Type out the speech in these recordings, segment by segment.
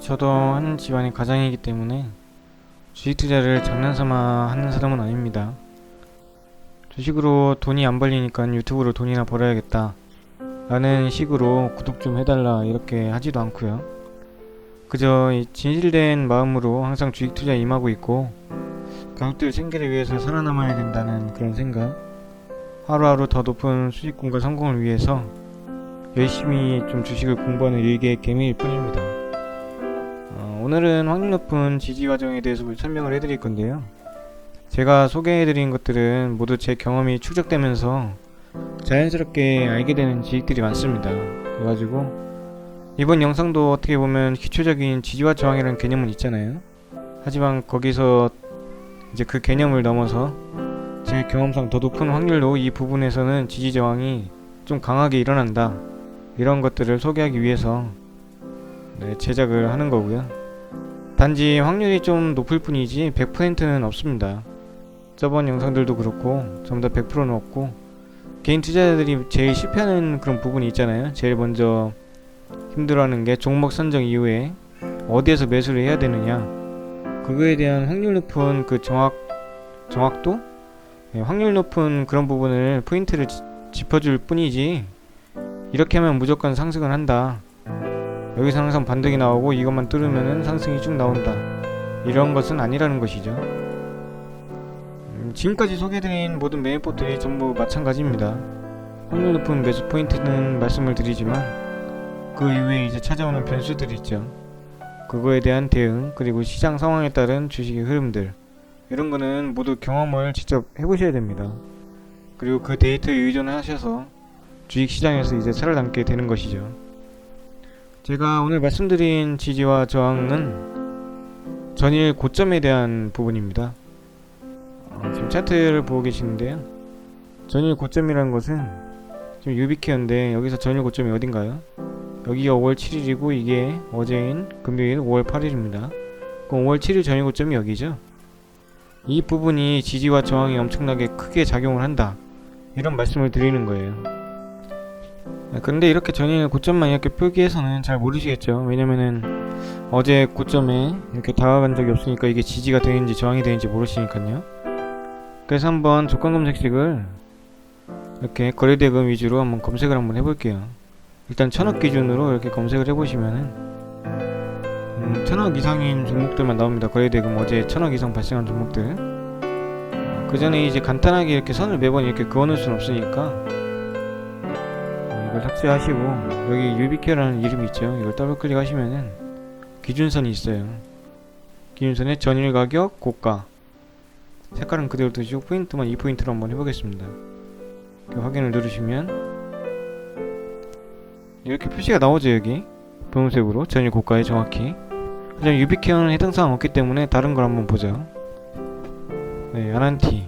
저도 한 집안의 가장이기 때문에 주식 투자를 장난삼아 하는 사람은 아닙니다. 주식으로 돈이 안 벌리니까 유튜브로 돈이나 벌어야겠다 라는 식으로 구독 좀 해달라 이렇게 하지도 않고요. 그저 이 진실된 마음으로 항상 주식 투자에 임하고 있고 가족들 생계를 위해서 살아남아야 된다는 그런 생각, 하루하루 더 높은 수익금과 성공을 위해서 열심히 좀 주식을 공부하는 일개의 개미일 뿐입니다. 오늘은 확률 높은 지지 과정에 대해서 설명을 해드릴 건데요. 제가 소개해드린 것들은 모두 제 경험이 축적되면서 자연스럽게 알게 되는 지식들이 많습니다. 그래가지고 이번 영상도 어떻게 보면 기초적인 지지와 저항이라는 개념은 있잖아요. 하지만 거기서 이제 그 개념을 넘어서 제 경험상 더 높은 확률로 이 부분에서는 지지 저항이 좀 강하게 일어난다, 이런 것들을 소개하기 위해서 제작을 하는 거고요. 단지 확률이 좀 높을 뿐이지 100%는 없습니다. 저번 영상들도 그렇고 전부 다 100%는 없고, 개인 투자자들이 제일 실패하는 그런 부분이 있잖아요. 제일 먼저 힘들어하는 게 종목 선정 이후에 어디에서 매수를 해야 되느냐, 그거에 대한 확률 높은 그 정확도? 확률 높은 그런 부분을 포인트를 짚어줄 뿐이지 이렇게 하면 무조건 상승을 한다, 여기서 항상 반등이 나오고 이것만 뚫으면은 상승이 쭉 나온다, 이런 것은 아니라는 것이죠. 지금까지 소개해드린 모든 매매법들이 전부 마찬가지입니다. 확률 높은 매수 포인트는 말씀을 드리지만 그 이후에 이제 찾아오는 변수들이 있죠. 그거에 대한 대응, 그리고 시장 상황에 따른 주식의 흐름들, 이런 거는 모두 경험을 직접 해보셔야 됩니다. 그리고 그 데이터에 의존하셔서 주식시장에서 이제 살아남게 되는 것이죠. 제가 오늘 말씀드린 지지와 저항은 전일 고점에 대한 부분입니다. 지금 차트를 보고 계시는데요. 전일 고점이라는 것은 지금 유비케어인데 여기서 전일 고점이 어딘가요? 여기가 5월 7일이고 이게 어제인 금요일 5월 8일입니다. 그럼 5월 7일 전일 고점이 여기죠. 이 부분이 지지와 저항이 엄청나게 크게 작용을 한다, 이런 말씀을 드리는 거예요. 그런데 이렇게 전일 고점만 이렇게 표기해서는 잘 모르시겠죠. 왜냐면은 어제 고점에 이렇게 다가간 적이 없으니까 이게 지지가 되는지 저항이 되는지 모르시니까요. 그래서 한번 조건 검색식을 이렇게 거래대금 위주로 한번 검색을 한번 해볼게요. 일단 1000억 기준으로 이렇게 검색을 해보시면은 1000억 이상인 종목들만 나옵니다. 거래대금 어제 1000억 이상 발생한 종목들. 그 전에 이제 간단하게 이렇게 선을 매번 이렇게 그어놓을 순 없으니까 이걸 삭제하시고, 여기 유비케어라는 이름이 있죠. 이걸 더블 클릭하시면은 기준선이 있어요. 기준선에 전일 가격, 고가, 색깔은 그대로 두시고 포인트만 2포인트로 한번 해보겠습니다. 확인을 누르시면 이렇게 표시가 나오죠. 여기 분홍색으로 전일 고가에 정확히. 하지만 유비케어는 해당 사항 없기 때문에 다른 걸 한번 보죠. 아난티,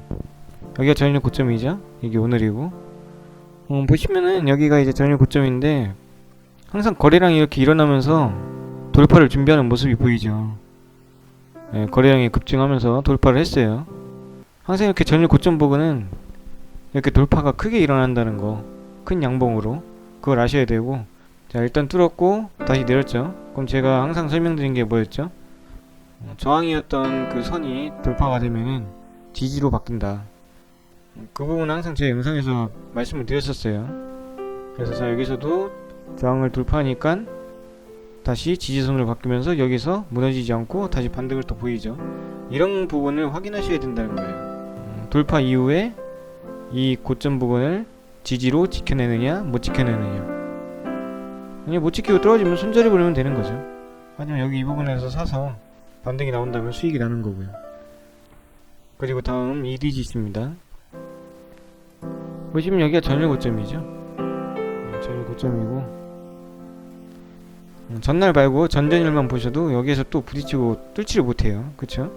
여기가 전일 고점이죠. 이게 오늘이고, 보시면은 여기가 이제 전일 고점인데 항상 거래량이 이렇게 일어나면서 돌파를 준비하는 모습이 보이죠. 거래량이 급증하면서 돌파를 했어요. 항상 이렇게 전일 고점 부근은 이렇게 돌파가 크게 일어난다는 거, 큰 양봉으로, 그걸 아셔야 되고. 자, 일단 뚫었고 다시 내렸죠. 그럼 제가 항상 설명드린 게 뭐였죠? 저항이었던 그 선이 돌파가 되면은 지지로 바뀐다. 그 부분은 항상 제 영상에서 말씀을 드렸었어요. 그래서 자, 여기서도 저항을 돌파하니까 다시 지지선으로 바뀌면서 여기서 무너지지 않고 다시 반등을 또 보이죠. 이런 부분을 확인하셔야 된다는 거예요. 돌파 이후에 이 고점 부분을 지지로 지켜내느냐 못 지켜내느냐. 만약 못 지키고 떨어지면 손절해 버리면 되는 거죠. 하지만 여기 이 부분에서 사서 반등이 나온다면 수익이 나는 거고요. 그리고 다음 EDGC입니다. 보시면 여기가 전일 고점이죠. 전일 고점이고, 전날 말고 전전일만 보셔도 여기에서 또 부딪히고 뚫지를 못해요. 그쵸?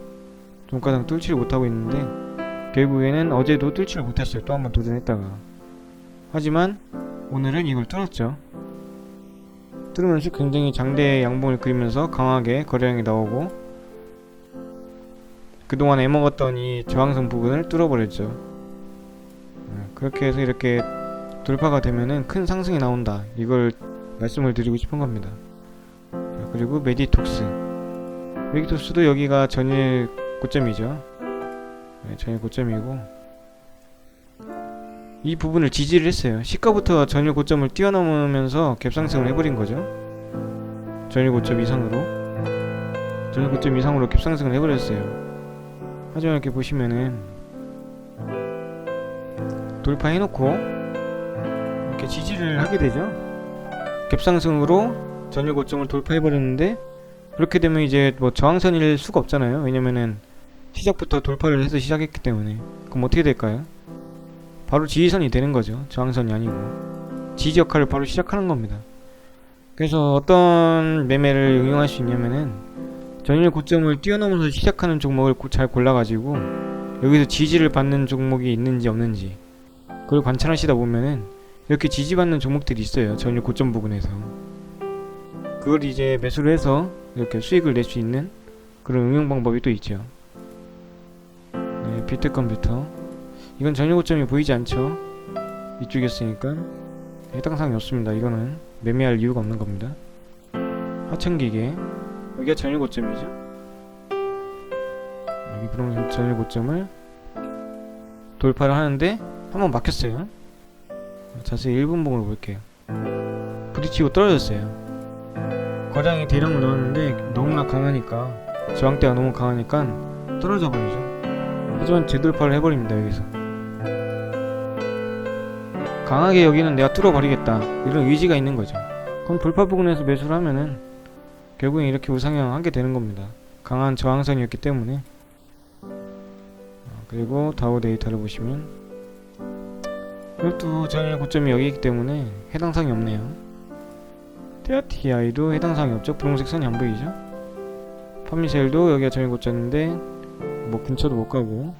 종가상 뚫지를 못하고 있는데 결국에는 어제도 뚫지를 못했어요. 또 한번 도전했다가. 하지만 오늘은 이걸 뚫었죠. 뚫으면서 굉장히 장대 양봉을 그리면서 강하게 거래량이 나오고 그동안 애먹었던 이 저항선 부분을 뚫어버렸죠. 그렇게 해서 이렇게 돌파가 되면은 큰 상승이 나온다, 이걸 말씀을 드리고 싶은 겁니다. 그리고 메디톡스도 여기가 전일 고점이죠. 네, 전일 고점이고 이 부분을 지지를 했어요. 시가부터 전일 고점을 뛰어넘으면서 갭상승을 해버린 거죠. 전일 고점 이상으로 갭상승을 해버렸어요. 하지만 이렇게 보시면은 돌파해놓고 이렇게 지지를 하게 되죠. 갭상승으로 전일 고점을 돌파해버렸는데, 그렇게 되면 이제 뭐 저항선일 수가 없잖아요. 왜냐면은 시작부터 돌파를 해서 시작했기 때문에. 그럼 어떻게 될까요? 바로 지지선이 되는 거죠. 저항선이 아니고 지지 역할을 바로 시작하는 겁니다. 그래서 어떤 매매를 응용할 수 있냐면은 전일 고점을 뛰어넘어서 시작하는 종목을 잘 골라가지고 여기서 지지를 받는 종목이 있는지 없는지 그걸 관찰하시다 보면은 이렇게 지지받는 종목들이 있어요. 전일 고점 부근에서. 그걸 이제 매수를 해서 이렇게 수익을 낼 수 있는 그런 응용 방법이 또 있죠. 네, 비트컴퓨터. 이건 전일 고점이 보이지 않죠? 이쪽이었으니까 해당사항이 없습니다. 이거는 매매할 이유가 없는 겁니다. 하천기계. 여기가 전일 고점이죠. 여기 그러면 전일 고점을 돌파를 하는데 한번 막혔어요. 자세히 1분봉으로 볼게요. 부딪히고 떨어졌어요. 거량이 대량을 넣었는데 너무나 강하니까, 저항대가 너무 강하니까 떨어져 버리죠. 하지만 재돌파를 해버립니다. 여기서 강하게 여기는 내가 뚫어버리겠다 이런 의지가 있는 거죠. 그럼 돌파 부근에서 매수를 하면은 결국엔 이렇게 우상향하게 되는 겁니다. 강한 저항선이었기 때문에. 그리고 다우 데이터를 보시면 이것도 전일 고점이 여기 있기 때문에 해당사항이 없네요. TI도 해당사항이 없죠. 분홍색 선이 안 보이죠. 판미셀도 여기가 전일 고점인데 뭐 근처도 못 가고,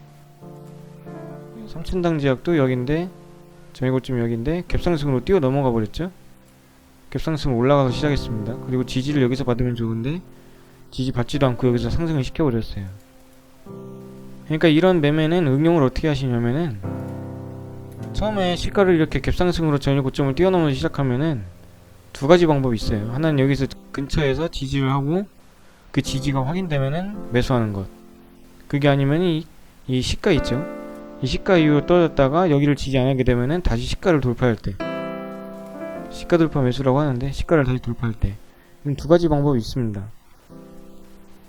삼천당 제약도 여기인데 전일 고점이 여기인데 갭상승으로 뛰어 넘어가 버렸죠. 갭상승으로 올라가서 시작했습니다. 그리고 지지를 여기서 받으면 좋은데 지지 받지도 않고 여기서 상승을 시켜버렸어요. 그러니까 이런 매매는 응용을 어떻게 하시냐면은, 처음에 시가를 이렇게 갭상승으로 전일 고점을 뛰어넘어서 시작하면은 두 가지 방법이 있어요. 하나는 여기서 근처에서 지지를 하고 그 지지가 확인되면은 매수하는 것. 그게 아니면 이 시가 있죠. 이 시가 이후로 떨어졌다가 여기를 지지 안 하게 되면은 다시 시가를 돌파할 때, 시가 돌파 매수라고 하는데 시가를 다시 돌파할 때, 이런 두 가지 방법이 있습니다.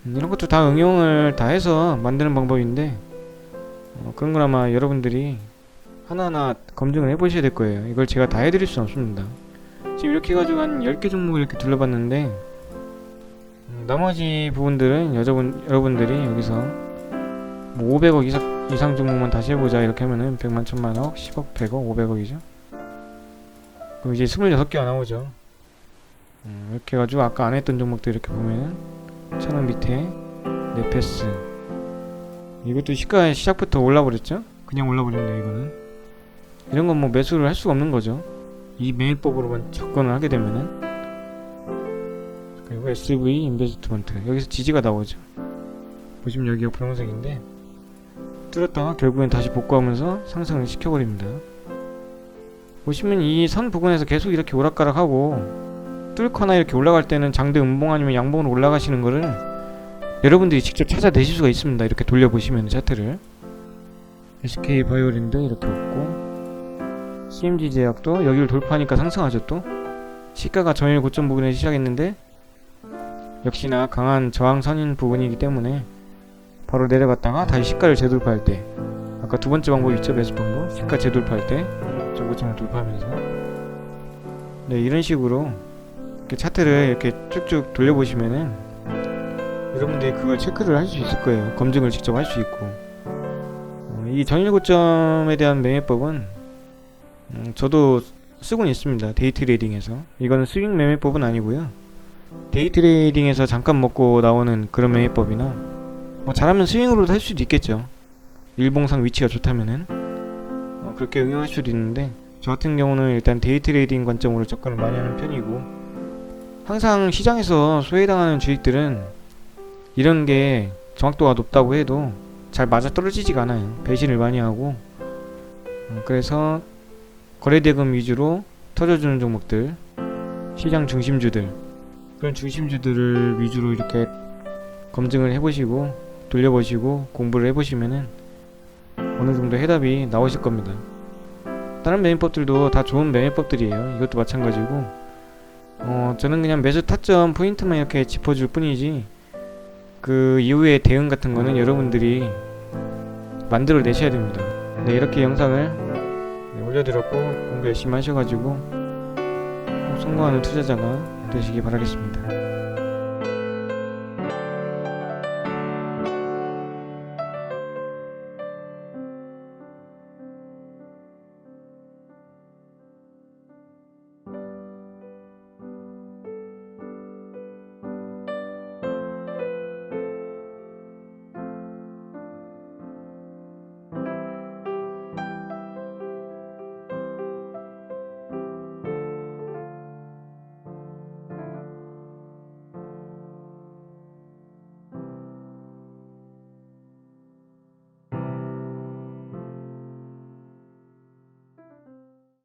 이런 것도 다 응용을 다 해서 만드는 방법인데 그런 건 아마 여러분들이 하나하나 검증을 해보셔야 될 거예요. 이걸 제가 다 해드릴 수는 없습니다. 지금 이렇게 해가지고 한 10개 종목을 이렇게 둘러봤는데 나머지 부분들은 여러분들이 여기서 뭐 500억 이상 종목만 다시 해보자 이렇게 하면은 100만, 1000만억, 10억, 100억, 500억이죠. 그럼 이제 26개가 나오죠. 이렇게 해가지고 아까 안 했던 종목들 이렇게 보면은 1000원 밑에 네페스, 이것도 시가 시작부터 올라버렸죠. 그냥 올라버렸네. 이거는 이런 건 뭐 매수를 할 수가 없는 거죠. 이 매매법으로만 접근을 하게 되면은. 그리고 SV 인베스트먼트, 여기서 지지가 나오죠. 보시면 여기가 분홍색인데 뚫었다가 결국엔 다시 복구하면서 상승을 시켜버립니다. 보시면 이 선 부근에서 계속 이렇게 오락가락하고 뚫거나 이렇게 올라갈 때는 장대 음봉 아니면 양봉으로 올라가시는 거를 여러분들이 직접 찾아내실 수가 있습니다. 이렇게 돌려보시면 차트를. SK 바이오린도 이렇게 없고, CMG 제약도 여기를 돌파하니까 상승하죠. 또 시가가 전일 고점 부근에 시작했는데 역시나 강한 저항선인 부분이기 때문에 바로 내려갔다가 다시 시가를 재돌파할 때, 아까 두 번째 방법 있죠. 매수 방법. 시가 재돌파할 때 전고점을 돌파하면서. 네, 이런 식으로 이렇게 차트를 이렇게 쭉쭉 돌려보시면은 여러분들이 그걸 체크를 할 수 있을 거예요. 검증을 직접 할 수 있고. 이 전일 고점에 대한 매매법은 저도 쓰고는 있습니다. 데이트레이딩에서. 이거는 스윙 매매법은 아니고요. 데이트레이딩에서 잠깐 먹고 나오는 그런 매매법이나, 뭐 잘하면 스윙으로도 할 수도 있겠죠. 일봉상 위치가 좋다면은 그렇게 응용할 수도 있는데, 저 같은 경우는 일단 데이트레이딩 관점으로 접근을 많이 하는 편이고, 항상 시장에서 소외당하는 주식들은 이런 게 정확도가 높다고 해도 잘 맞아 떨어지지가 않아요. 배신을 많이 하고. 그래서 거래대금 위주로 터져주는 종목들, 시장 중심주들, 그런 중심주들을 위주로 이렇게 검증을 해보시고 돌려보시고 공부를 해보시면은 어느 정도 해답이 나오실 겁니다. 다른 매매법들도 다 좋은 매매법들이에요. 이것도 마찬가지고 저는 그냥 매수 타점 포인트만 이렇게 짚어줄 뿐이지 그 이후의 대응 같은 거는 여러분들이 만들어 내셔야 됩니다. 네, 이렇게 영상을 올려드렸고 공부 열심히 하셔가지고 꼭 성공하는 투자자가 되시기 바라겠습니다.